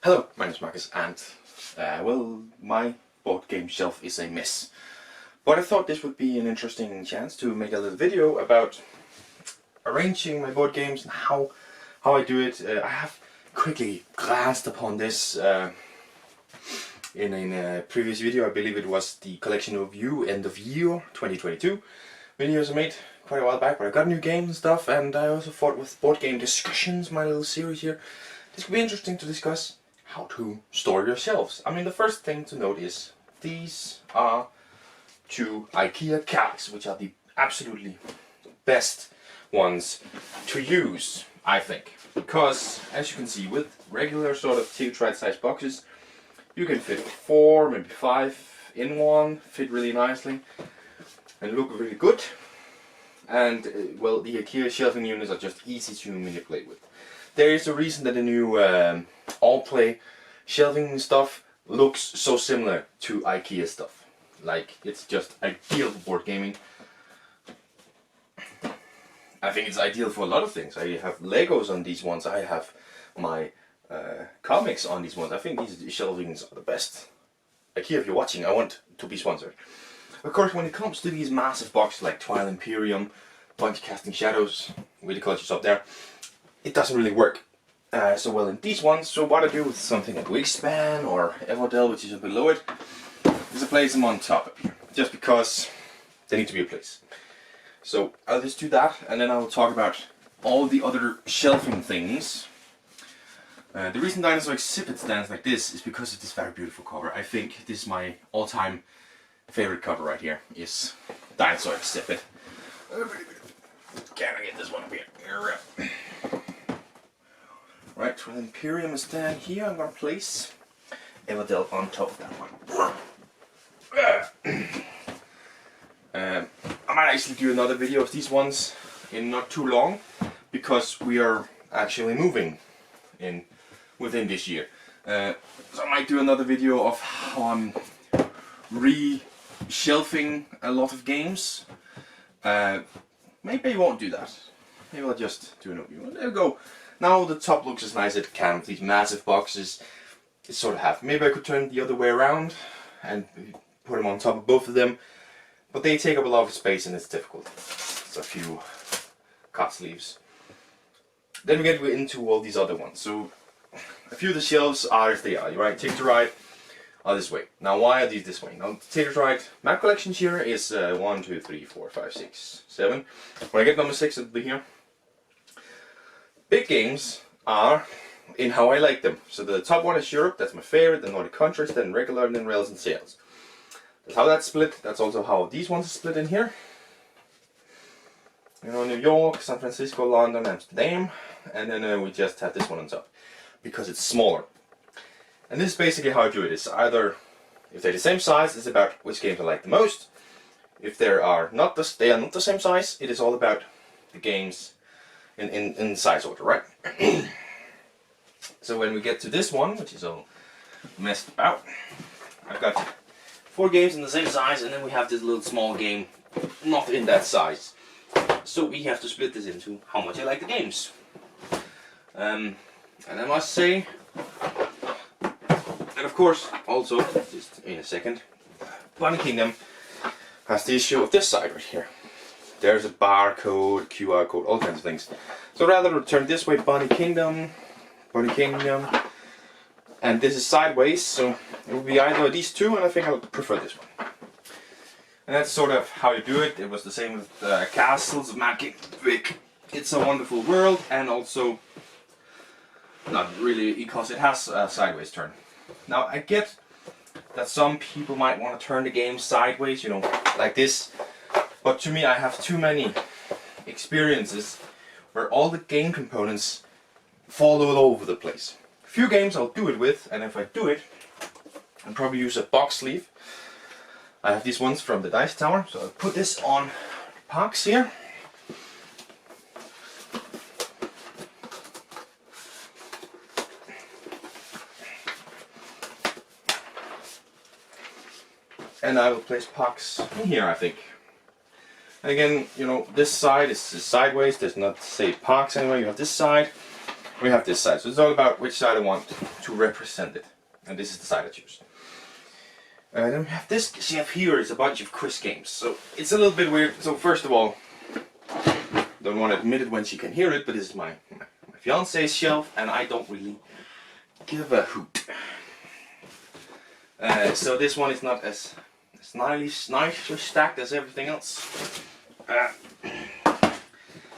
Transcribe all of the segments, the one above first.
Hello, my name is Marcus, and well, my board game shelf is a mess. But I thought this would be an interesting chance to make a little video about arranging my board games and how I do it. I have quickly glanced upon this in a previous video. I believe it was the collection of you end of year 2022 videos I made quite a while back, but I got new games and stuff, and I also thought with board game discussions, my little series here, this could be interesting to discuss how to store your shelves. I mean, the first thing to note is these are two IKEA cabs, which are the absolutely best ones to use, I think, because as you can see, with regular sort of Team-Night size boxes, you can fit 4, maybe 5 in one, fit really nicely and look really good. And well, the IKEA shelving units are just easy to manipulate with. There is a reason that the new all-play shelving stuff looks so similar to IKEA stuff. Like, it's just ideal for board gaming. I think it's ideal for a lot of things. I have Legos on these ones. I have my comics on these ones. I think these shelvings are the best. IKEA, if you're watching, I want to be sponsored. Of course, when it comes to these massive boxes like Twilight Imperium, Bunch Casting Shadows, with the cultures up there, it doesn't really work so well in these ones. So what I do with something like Wingspan or Everdell, which is below it, is I place them on top up here, just because they need to be a place. So I'll just do that, and then I'll talk about all the other shelving things. The reason Dinosaur Exhibit stands like this is because of this very beautiful cover. I think this is my all-time favorite cover right here, is Dinosaur Exhibit. Can I get this one up here? Right, Twilight Imperium is down here. I'm going to place Everdell on top of that one. I might actually do another video of these ones in not too long, because we are actually moving within this year. So I might do another video of how I'm re-shelving a lot of games. Maybe I won't do that. Maybe I'll just do another video. There we go. Now the top looks as nice as it can with these massive boxes. It's sort of half. Maybe I could turn it the other way around and put them on top of both of them. But they take up a lot of space and it's difficult. It's a few cut sleeves. Then we get into all these other ones. So a few of the shelves are as they are, right? Take the right are this way. Now why are these this way? Now take the right, my collection here is 1, 2, 3, 4, 5, 6, 7. When I get number 6, it'll be here. Big games are in how I like them. So the top one is Europe, that's my favorite, then Nordic countries, then regular, and then rails and sails. That's how that's split. That's also how these ones are split in here. You know, New York, San Francisco, London, Amsterdam, and then we just have this one on top because it's smaller. And this is basically how I do it. It's either, if they're the same size, it's about which games I like the most. If they are not the same size, it is all about the games in size order, right? So when we get to this one, which is all messed about, I've got 4 games in the same size, and then we have this little small game not in that size. So we have to split this into how much I like the games. And I must say, and of course, also, just in a second, Bunny Kingdom has the issue of this side right here. There's a barcode, QR code, all kinds of things. So rather than turn this way, Bunny Kingdom, and this is sideways, so it will be either of these two, and I think I'll prefer this one. And that's sort of how you do it. It was the same with Castles of Magic, It's a Wonderful World, and also, not really, because it has a sideways turn. Now I get that some people might want to turn the game sideways, you know, like this. But to me, I have too many experiences where all the game components fall all over the place. A few games I'll do it with, and if I do it, I'll probably use a box sleeve. I have these ones from the Dice Tower, so I'll put this on box here. And I will place pucks in here, I think. And again, you know, this side is sideways, there's not say pucks anyway. You have this side, we have this side. So it's all about which side I want to represent it. And this is the side I choose. Then we have this shelf here is a bunch of quiz games. So it's a little bit weird. So first of all, don't want to admit it when she can hear it, but this is my fiance's shelf, and I don't really give a hoot. So this one is not as nicely stacked as everything else.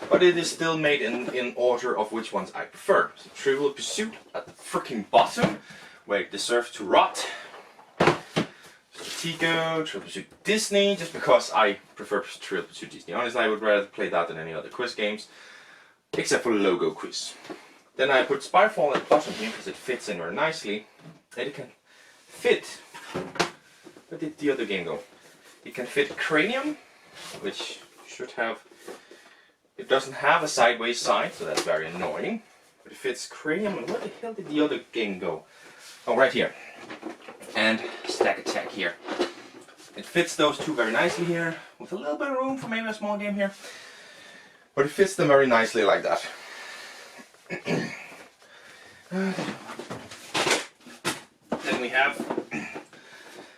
But it is still made in order of which ones I prefer. So Trivial Pursuit at the freaking bottom, where it deserves to rot. Tico, Trivial Pursuit Disney, just because I prefer Trivial Pursuit Disney. Honestly, I would rather play that than any other quiz games, except for logo quiz. Then I put Spyfall at the bottom here because it fits in very nicely. And it can fit. Where did the other game go? It can fit Cranium, which should have. It doesn't have a sideways side, so that's very annoying. But it fits Cranium, and where the hell did the other game go? Oh, right here. And Stack Attack here. It fits those two very nicely here, with a little bit of room for maybe a small game here. But it fits them very nicely like that. Then we have,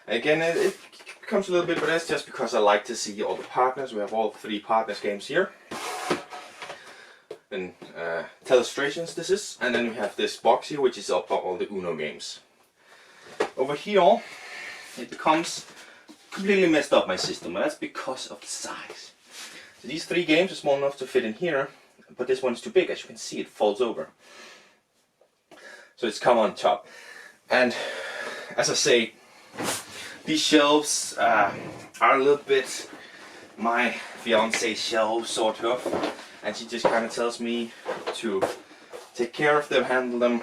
again, it becomes a little bit, but that's just because I like to see all the partners. We have all 3 partners games here. Then Telestrations this is, and then we have this box here, which is up all the Uno games. Over here, it becomes completely messed up, my system, and that's because of the size. So these 3 games are small enough to fit in here, but this one's too big. As you can see, it falls over. So it's come on top. And as I say, these shelves are a little bit my fiance's shelves, sort of. And she just kind of tells me to take care of them, handle them,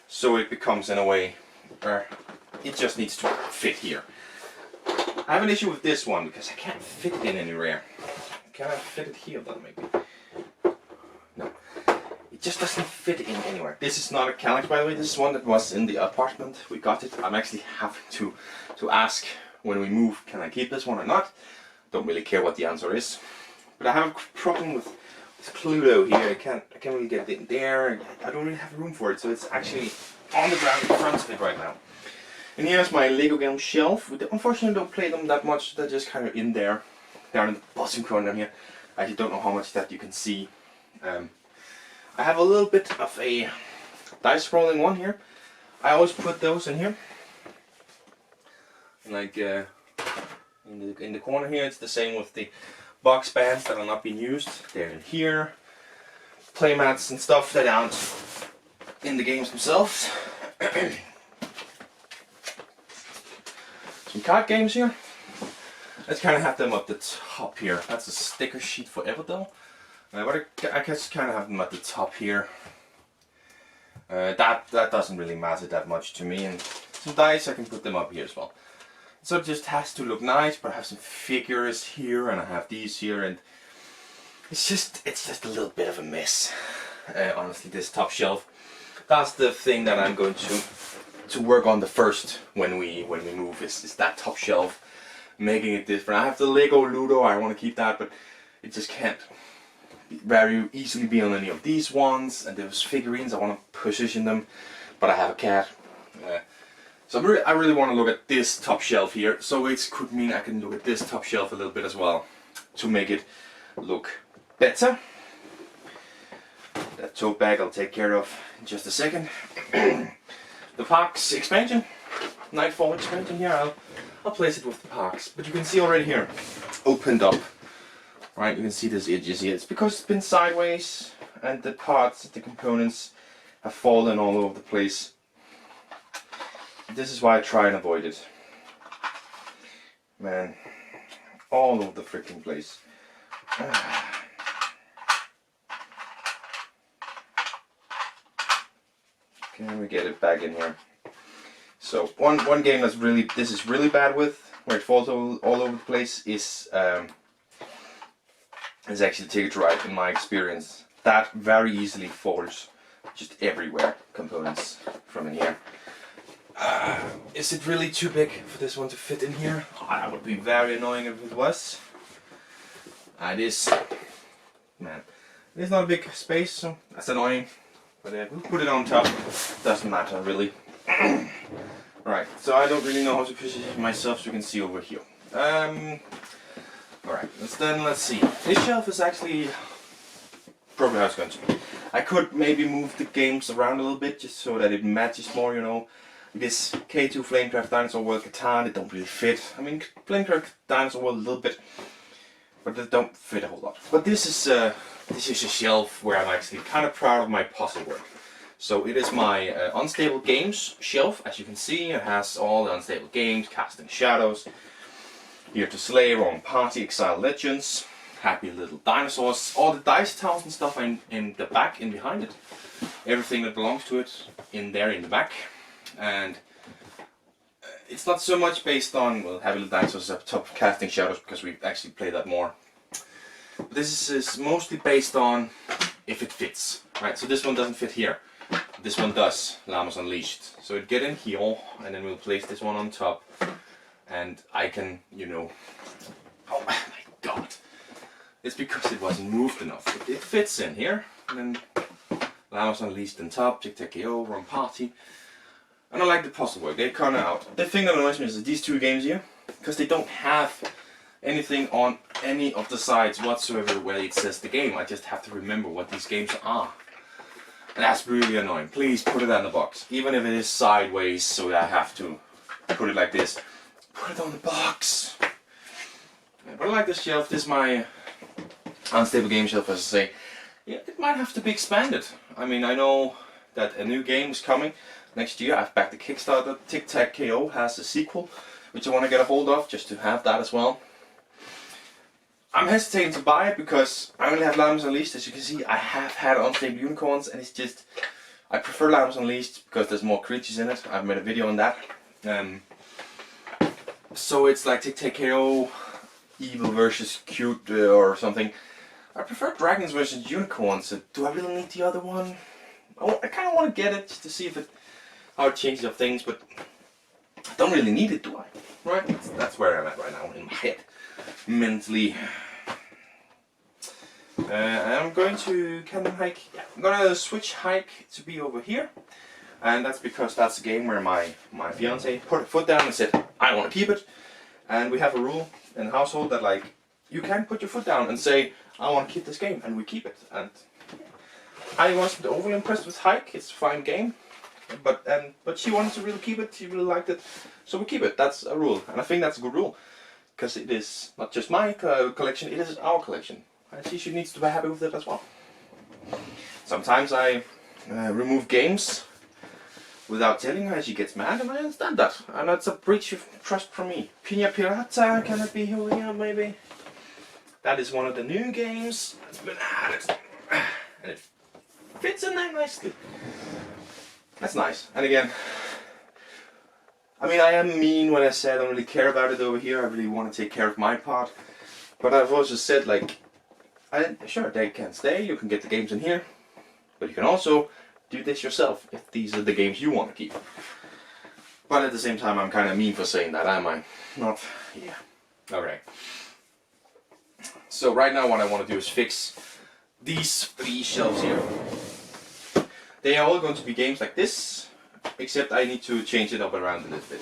so it becomes in a way where it just needs to fit here. I have an issue with this one because I can't fit it in anywhere. Can I fit it here then maybe? No. It just doesn't fit in anywhere. This is not a Calyx, by the way. This is one that was in the apartment. We got it. I'm actually having to ask when we move, can I keep this one or not? Don't really care what the answer is. But I have a problem with Cluedo here. I can't really get it in there. I don't really have room for it, so it's actually on the ground in front of it right now. And here's my Lego game shelf. We unfortunately don't play them that much. They're just kind of in there. They're in the bottom corner here. I actually don't know how much that you can see. I have a little bit of a dice rolling one here. I always put those in here. Like in the corner here, it's the same with the box bands that are not being used. They're in here. Playmats and stuff that aren't in the games themselves. Some card games here. Let's kind of have them up the top here. That's a sticker sheet forever though. But I just kind of have them at the top here. That doesn't really matter that much to me. And some dice, I can put them up here as well. So it just has to look nice, but I have some figures here, and I have these here, and it's just a little bit of a mess. Honestly, this top shelf. That's the thing that I'm going to work on the first when we move. Is that top shelf, making it different. I have the Lego Ludo. I want to keep that, but it just can't very easily be on any of these ones. And those figurines, I want to position them, but I have a cat. So I really want to look at this top shelf here, so it could mean I can look at this top shelf a little bit as well, to make it look better. That tote bag I'll take care of in just a second. The parks expansion, Nightfall expansion here, I'll place it with the parks, but you can see already here, opened up, right, you can see these edges here. It's because it's been sideways, and the parts, the components have fallen all over the place. This is why I try and avoid it. Man, all over the freaking place. Can we get it back in here? So one game that's this is really bad with, where it falls all over the place, is actually Ticket to Ride. In my experience, that very easily falls just everywhere. Components from in here. Is it really too big for this one to fit in here? Oh, that would be very annoying if it was. It is. Man, It's not a big space, so that's annoying. But we'll put it on top. Doesn't matter really. Alright, so I don't really know how to position myself, so you can see over here. Alright, let's see. This shelf is actually probably how it's going to be. I could maybe move the games around a little bit just so that it matches more, you know. This K2 Flamecraft Dinosaur World Catan, it don't really fit. I mean, Flamecraft Dinosaur World a little bit, but they don't fit a whole lot. But this is a shelf where I'm actually kind of proud of my puzzle work. So it is my Unstable Games shelf. As you can see, it has all the Unstable Games, Casting Shadows, Here to Slay, Wrong Party, Exile Legends, Happy Little Dinosaurs, all the dice towels and stuff in the back and behind it. Everything that belongs to it in there in the back. And it's not so much based on, well, Happy Little Dinosaurs up top, Casting Shadows, because we actually play that more. But this is mostly based on if it fits. Right, so this one doesn't fit here. This one does, Llamas Unleashed. So it get in here, and then we'll place this one on top. And I can, you know, oh my god. It's because it wasn't moved enough. It fits in here, and then Llamas Unleashed on top, Tic-Tac-KO, Wrong Party. And I like the puzzle work, they're kind of out. The thing that annoys me is these two games here, because they don't have anything on any of the sides whatsoever where it says the game. I just have to remember what these games are. And that's really annoying. Please put it on the box. Even if it is sideways, so I have to put it like this. Put it on the box. Yeah, but I like this shelf. This is my Unstable Game shelf, as I say. Yeah, it might have to be expanded. I mean, I know that a new game is coming next year. I've backed the Kickstarter. Tic-Tac-KO has a sequel, which I want to get a hold of, just to have that as well. I'm hesitating to buy it because I only have Llamas Unleashed. As you can see, I have had Unstable Unicorns, and it's just, I prefer Llamas Unleashed because there's more creatures in it. I've made a video on that. So it's like Tic-Tac-KO, evil versus cute or something. I prefer dragons versus unicorns. So do I really need the other one? I kind of want to get it just to see if how it changes up things, but I don't really need it, do I? Right? That's where I'm at right now in my head, mentally. I'm going to Canyon Hike. Yeah, I'm gonna switch hike to be over here, and that's because that's a game where my fiance put her foot down and said, I want to keep it. And we have a rule in the household that, like, you can put your foot down and say, I want to keep this game, and we keep it. And I wasn't overly impressed with Hike. It's a fine game, but she wanted to really keep it. She really liked it, so we keep it. That's a rule, and I think that's a good rule, because it is not just my collection; it is our collection, and she needs to be happy with it as well. Sometimes I remove games without telling her. She gets mad, and I understand that, and that's a breach of trust from me. Pina Pirata, can it be over here maybe? That is one of the new games that's been added, and it fits in there nicely. That's nice. And again, I mean, I am mean when I say I don't really care about it over here. I really want to take care of my part. But I've also said, like, sure, they can stay, you can get the games in here, but you can also do this yourself if these are the games you want to keep. But at the same time, I'm kind of mean for saying that, am I? Not, yeah. Alright. So right now what I want to do is fix these three shelves here. They are all going to be games like this, except I need to change it up around a little bit.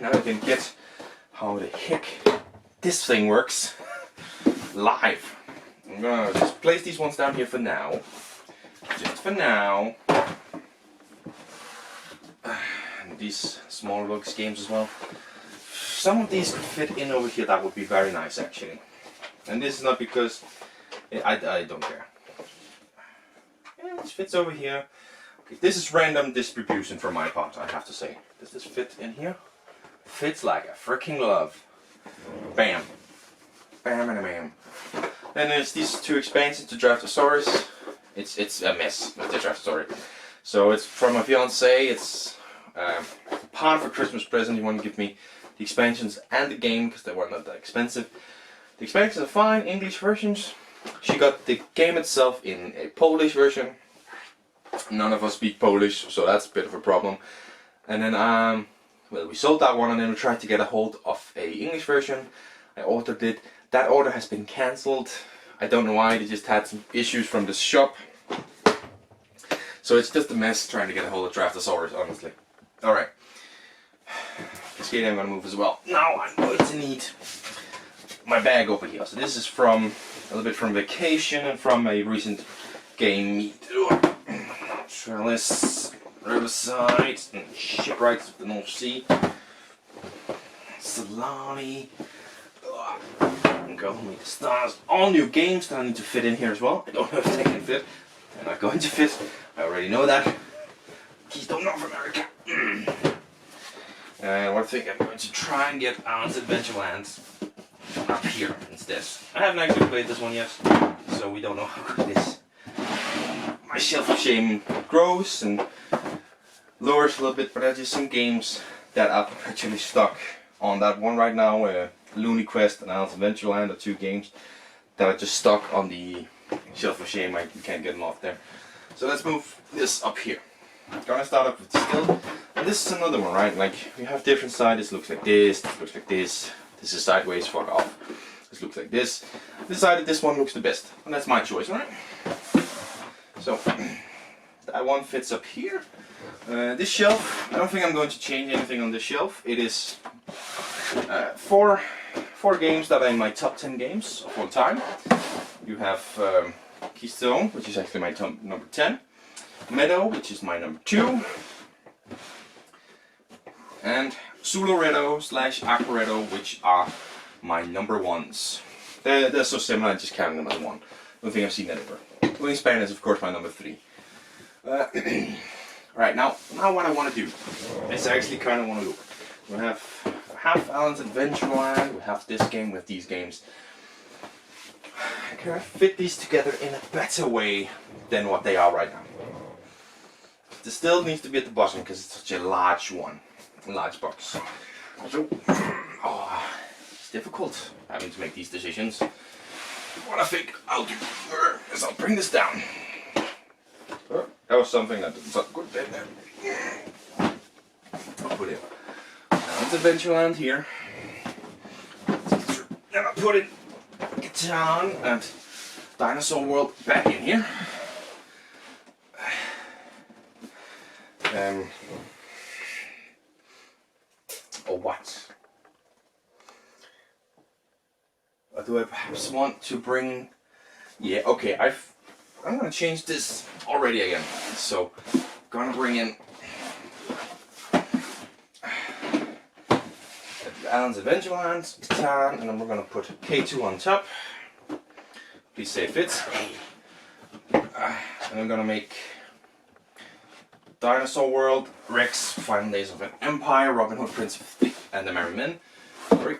Now I can get how the heck this thing works live. I'm gonna just place these ones down here for now. Just for now. And these small box games as well. Some of these could fit in over here. That would be very nice, actually. And this is not because I don't care. Yeah, this fits over here. Okay, this is random distribution for my part, I have to say. Does this fit in here? Fits like a freaking glove. Bam. Bam and a bam. And there's these two expansions to Draftosaurus. It's a mess with the Draftosaurus. So it's from my fiance. It's part of a Christmas present. You want to give me the expansions and the game because they were not that expensive. The expansions are fine, English versions. She got the game itself in a Polish version. None of us speak Polish, so that's a bit of a problem. And then, well, we sold that one, and then we tried to get a hold of a English version. I ordered it. That order has been cancelled. I don't know why, they just had some issues from the shop. So it's just a mess trying to get a hold of Draftosaurus, honestly. Alright. This game I'm going to move as well. Now I'm going to need my bag over here. So this is from a little bit from vacation and from a recent game meet. Trellis, Riverside, and Shipwrights of the North Sea. Salami. Go meet the stars. All new games that I need to fit in here as well. I don't know if they can fit. They're not going to fit. I already know that. Keystone North America. And I think I'm going to try and get Alan's Adventureland up here instead. I haven't actually played this one yet, so we don't know how good it is. My Shelf of Shame grows and lowers a little bit, but there are just some games that are actually stuck on that one right now. Looney Quest and Alan's Adventureland are two games that are just stuck on the Shelf of Shame. I can't get them off there. So let's move this up here. I'm gonna start up with still. And this is another one, right? Like, we have different sides. This looks like this looks like this. This is sideways, fuck off. This looks like this. I decided this one looks the best. And that's my choice, right? So, that one fits up here. This shelf, I don't think I'm going to change anything on this shelf. It is four games that are in my top 10 games of all time. You have Keystone, which is actually my number 10. Meadow, which is my number 2. And Suluredo / Aquaredo, which are my number 1s. They're so similar, I just count them as one. I don't think I've seen that ever. Wingspan is of course my number 3. Right, now what I want to do is I actually kind of want to look. We have Alan's Adventureland, we have this game with these games. Can I fit these together in a better way than what they are right now? This still needs to be at the bottom because it's such a large one, a large box. So, it's difficult having to make these decisions. What I think I'll do is I'll bring this down. Oh, that was something that didn't sound good there. I'll put it Alan's Adventureland here. Then I'll put it Catan and Dinosaur World back in here. Or what? Or do I perhaps want to bring... Yeah, okay, I'm gonna change this already again. So, I'm gonna bring in Alan's Adventureland, Catan, and then we're gonna put K2 on top. Please say it fits. And I'm gonna make Dinosaur World, Rex, Final Days of an Empire, Robin Hood, Prince of Thief, and the Merry Men. Sorry.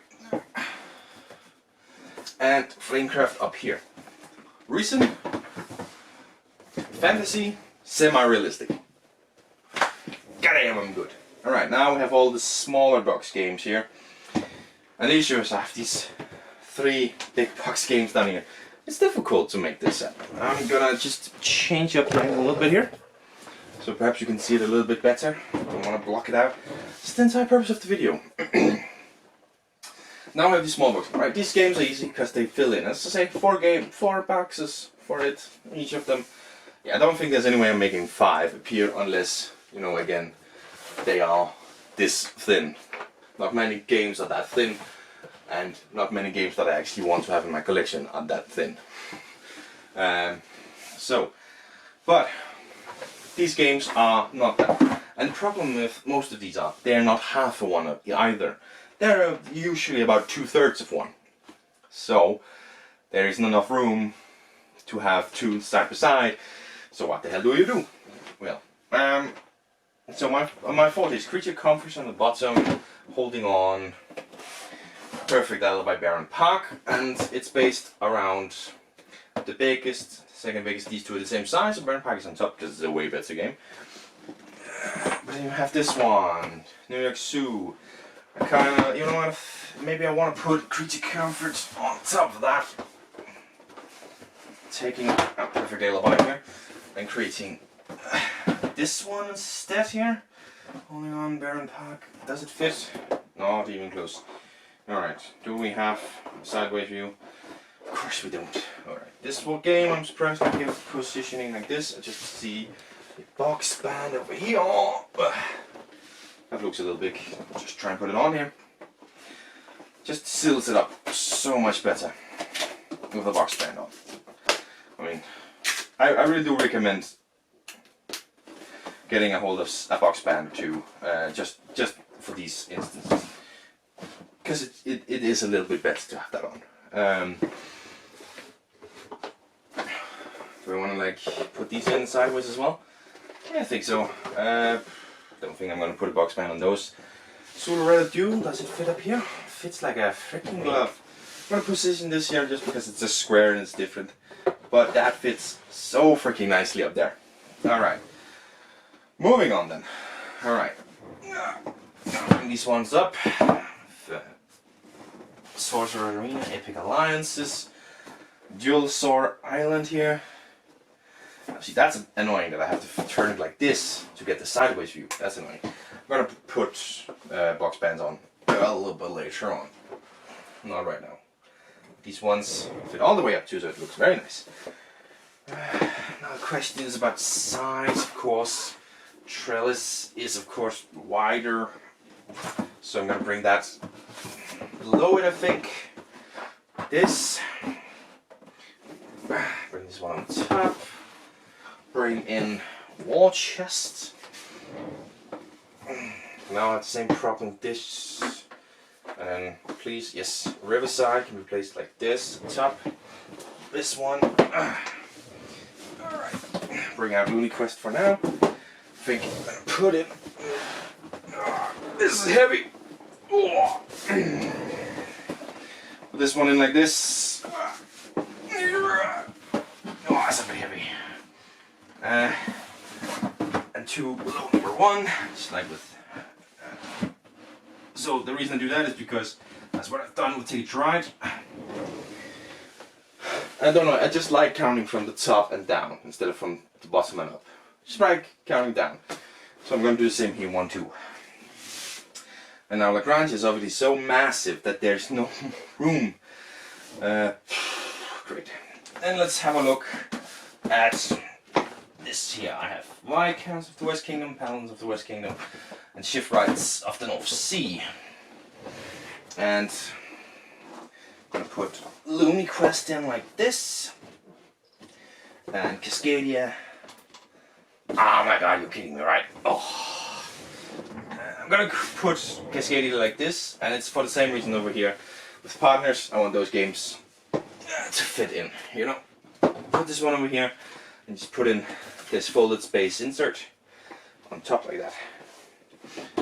And Flamecraft up here. Reason? Fantasy, semi-realistic. Goddamn, I'm good. Alright, now we have all the smaller box games here. And the issue is I have these 3 big box games down here. It's difficult to make this happen. I'm gonna just change up the angle a little bit here. So perhaps you can see it a little bit better. I don't want to block it out. It's the entire purpose of the video. Now I have these small boxes. Right, these games are easy because they fill in. As I say, 4 boxes for it, each of them. Yeah, I don't think there's any way of making 5 appear unless, you know, again, they are this thin. Not many games are that thin, and not many games that I actually want to have in my collection are that thin. But these games are not that. And the problem with most of these are, they're not half of one either. They're usually about 2/3 of one. So, there isn't enough room to have 2 side by side. So what the hell do you do? Well, so my fault is Creature Comforts on the bottom, Holding On, Perfect Alibi Baron Park, and it's based around the biggest, second biggest, these two are the same size, and Baron Park is on top because it's a way better game. But you have this one, New York Zoo. I kinda, you know what, maybe I want to put Creature Comforts on top of that. Taking a Perfect Alibi here, and creating this one instead here. Holding On, Baron Park. Does it fit? Not even close. Alright, do we have a sideways view? course we don't. Alright, this one game I'm surprised I get positioning like this. I just see the box band over here. That looks a little big. Just try and put it on here. Just seals it up so much better with the box band on. I mean, I really do recommend getting a hold of a box band too, just for these instances, because it is a little bit better to have that on. Do I want to like put these in sideways as well? Yeah, I think so. Don't think I'm gonna put a box band on those. Solar Dual, does it fit up here? Fits like a freaking glove. I'm gonna position this here just because it's a square and it's different, but that fits so freaking nicely up there. All right. Moving on then. Alright. Bring these ones up. Sorcerer Arena, Epic Alliances, Dual Sword Island here. Now, see, that's annoying that I have to turn it like this to get the sideways view. That's annoying. I'm gonna put box bands on a little bit later on. Not right now. These ones fit all the way up too, so it looks very nice. Now the question is about size, of course. Trellis is of course wider, so I'm gonna bring that below it, I think. This. Bring this one on top. Bring in wall chest. Now I have the same problem with this. And then please, yes, Riverside can be placed like this on top. This one. Alright. Bring out Looney Quest for now. I think I'm gonna put it. This is heavy. Put this one in like this. Oh, that's a bit heavy. And two below number one, just like with. So the reason I do that is because that's what I've done with Ticket to Ride. I don't know. I just like counting from the top and down instead of from the bottom and up. Just like counting down. So I'm going to do the same here, 1, 2. And now Lagrange is obviously so massive that there's no room. Great. And let's have a look at this here. I have Viscounts of the West Kingdom, Paladins of the West Kingdom, and Shipwrights of the North Sea. And I'm going to put Looney Quest in like this. And Cascadia. Oh my god, you're kidding me, right? Oh. I'm gonna put Cascadia like this, and it's for the same reason over here. With partners, I want those games to fit in, you know? Put this one over here, and just put in this folded space insert on top like that.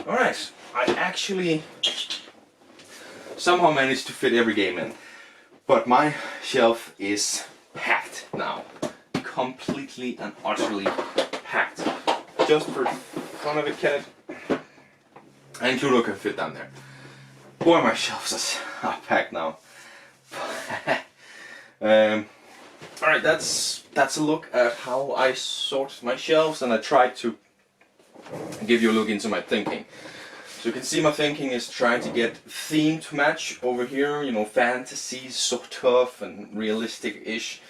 Alright, I actually somehow managed to fit every game in. But my shelf is packed now. Completely and utterly packed. Just for fun of it, Kenneth. And Pluto can fit down there. Boy, my shelves are packed now. Alright, that's a look at how I sort my shelves, and I tried to give you a look into my thinking. So you can see my thinking is trying to get theme to match over here, you know, fantasy, sort of, and realistic-ish.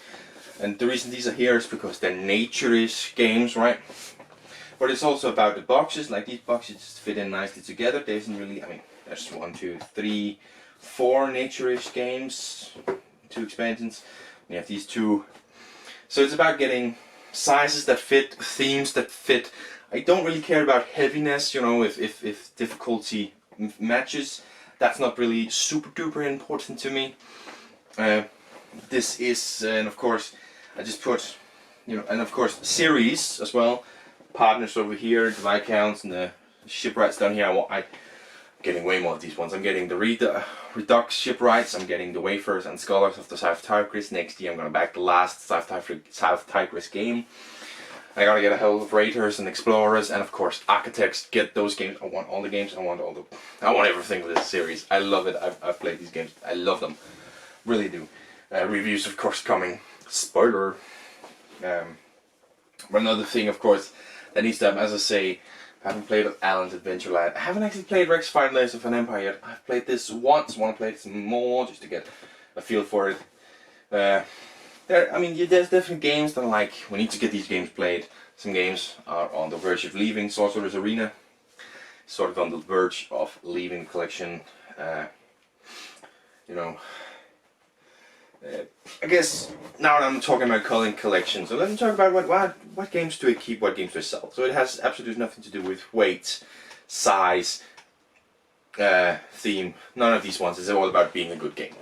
And the reason these are here is because they're nature-ish games, right? But it's also about the boxes. Like these boxes just fit in nicely together. There isn't really, I mean, there's 1, 2, 3, 4 nature-ish games, 2 expansions. We have these 2. So it's about getting sizes that fit, themes that fit. I don't really care about heaviness, you know, if difficulty matches. That's not really super duper important to me. This is, and of course, I just put, you know, and of course series as well. Partners over here, the Viscounts and the Shipwrights down here. I'm getting way more of these ones. I'm getting the Redux Shipwrights. I'm getting the Wayfarers and Scholars of the South Tigris. Next year I'm gonna back the last South Tigris game. I gotta get a hold of Raiders and Explorers, and of course Architects. Get those games. I want all the games. I want everything with this series. I love it. I've played these games. I love them. Really do. Reviews of course coming. Spoiler. But another thing of course that needs to happen, as I say, I haven't played Alan's Adventureland. I haven't actually played Rex 5 Layers of an Empire yet. I've played this once. I want to play this more just to get a feel for it. There's different games that like, we need to get these games played. Some games are on the verge of leaving. Sorcerer's Arena, sort of on the verge of leaving the collection. I guess now that I'm talking about culling collection, so let me talk about what games do I keep, what games do I sell. So it has absolutely nothing to do with weight, size, theme. None of these ones. It's all about being a good game,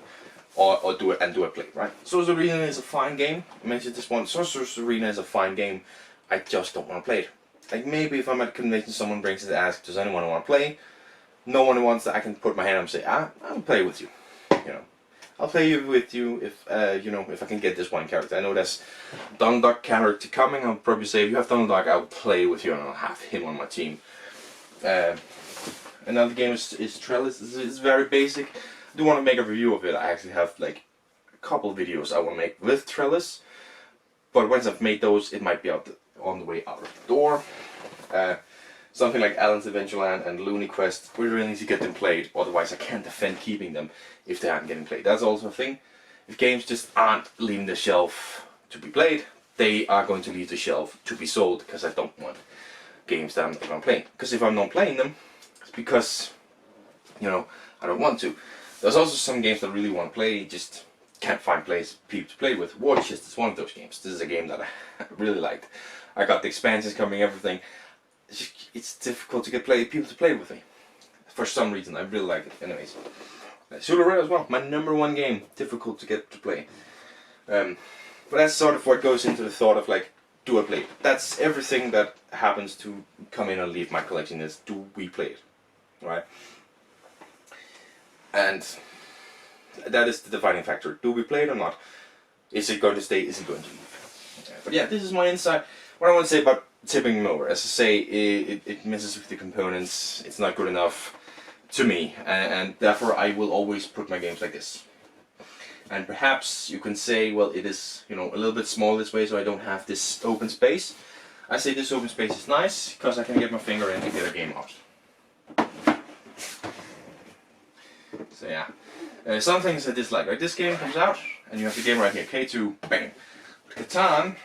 or do I play, right? Sorcerer's Arena is a fine game. I mentioned this one. Sorcerer's Arena is a fine game. I just don't want to play it. Like, maybe if I'm at a convention, someone brings it and asks, does anyone want to play? No one wants that. I can put my hand up and say, I'll play with you. I'll play with you if if I can get this one character. I know there's Donald Duck character coming. I'll probably say, if you have Donald Duck, I'll play with you and I'll have him on my team. Another game is Trellis. It's very basic. I do want to make a review of it. I actually have like a couple of videos I want to make with Trellis. But once I've made those, it might be on the way out of the door. Something like Alan's Adventureland and Looney Quest, we really need to get them played, otherwise I can't defend keeping them if they aren't getting played. That's also a thing. If games just aren't leaving the shelf to be played, they are going to leave the shelf to be sold, because I don't want games that I'm not going to play. Because if I'm not playing them, it's because, I don't want to. There's also some games that I really want to play, just can't find people to play with. War Chest is one of those games. This is a game that I really liked. I got the expansions coming, everything. It's difficult to get people to play with me. For some reason, I really like it. Anyways, Sula Red as well. My #1 game. Difficult to get to play. But that's sort of what goes into the thought of like, do I play it? That's everything that happens to come in and leave my collection is, do we play it? Right? And that is the defining factor. Do we play it or not? Is it going to stay? Is it going to leave? But yeah, this is my insight. What I want to say about tipping them over. As I say, it messes with the components. It's not good enough to me, and therefore I will always put my games like this. And perhaps you can say, well, it is a little bit small this way, so I don't have this open space. I say this open space is nice because I can get my finger in and get a game out. So yeah, some things I dislike. Like this game comes out, and you have the game right here, K2, bang. But Catan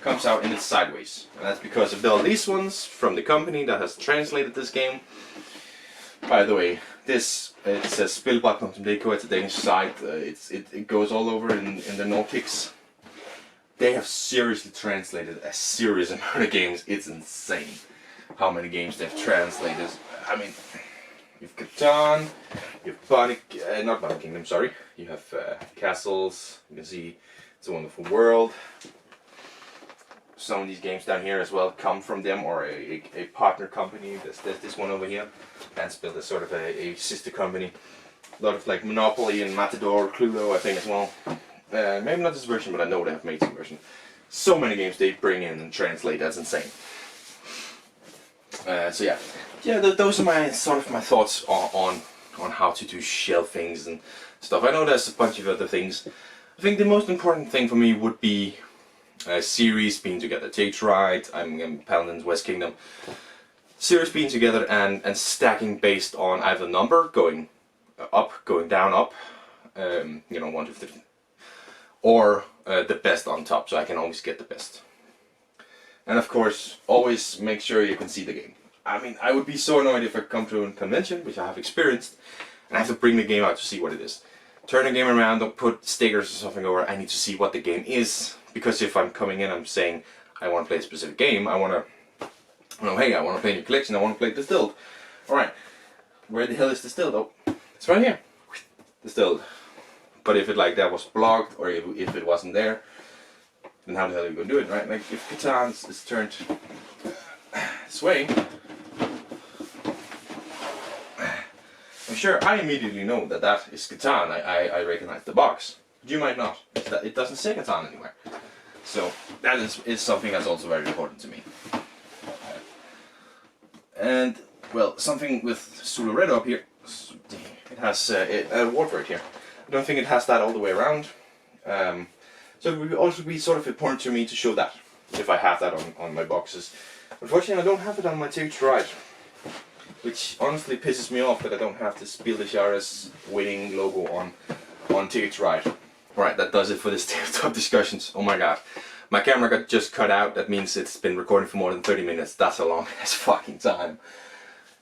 comes out and it's sideways, and that's because of all these ones from the company that has translated this game. By the way, it says Spilbak.dk at the Danish site. It goes all over in the Nordics. They have seriously translated a serious amount of games. It's insane how many games they've translated. I mean, you've Catan, you have not Bunny Kingdom, sorry. You have Castles. You can see It's a Wonderful World. Some of these games down here as well come from them, or a partner company. There's this one over here. Dancebuild is sort of a sister company. A lot of like Monopoly and Matador, Cluedo, I think as well. Maybe not this version, but I know they have made some version. So many games they bring in and translate. That's insane. So yeah, those are my thoughts on how to do shelvings and stuff. I know there's a bunch of other things. I think the most important thing for me would be series being together. Take Right, I'm Paladins West Kingdom. Series being together and stacking based on either number going up, going down, up, 1 to 15, or the best on top, so I can always get the best. And of course, always make sure you can see the game. I mean, I would be so annoyed if I come to a convention, which I have experienced, and I have to bring the game out to see what it is. Turn the game around, don't put stickers or something over. I need to see what the game is. Because if I'm coming in, I'm saying I want to play a specific game, I want to, hey, I want to play your collection, I want to play Distilled. Alright, where the hell is Distilled? Oh, it's right here. Distilled. But if it like that was blocked, or if it wasn't there, then how the hell are you going to do it, right? Like if Catan is turned this way, I'm sure I immediately know that is Catan. I recognize the box. You might not. It doesn't say Catan anywhere. So that is something that's also very important to me. And well, something with Sula Red up here. It has a word right here. I don't think it has that all the way around. So it would also be sort of important to me to show that if I have that on my boxes. Unfortunately, I don't have it on my Take Right, which honestly pisses me off that I don't have this Spiel des Jahres winning logo on Tickets Right. Alright, that does it for this tabletop discussions. Oh my god. My camera got just cut out. That means it's been recording for more than 30 minutes. That's a long ass fucking time.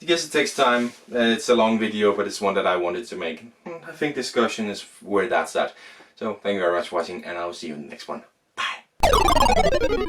I guess it takes time. It's a long video, but it's one that I wanted to make. I think discussion is where that's at. So thank you very much for watching, and I'll see you in the next one. Bye.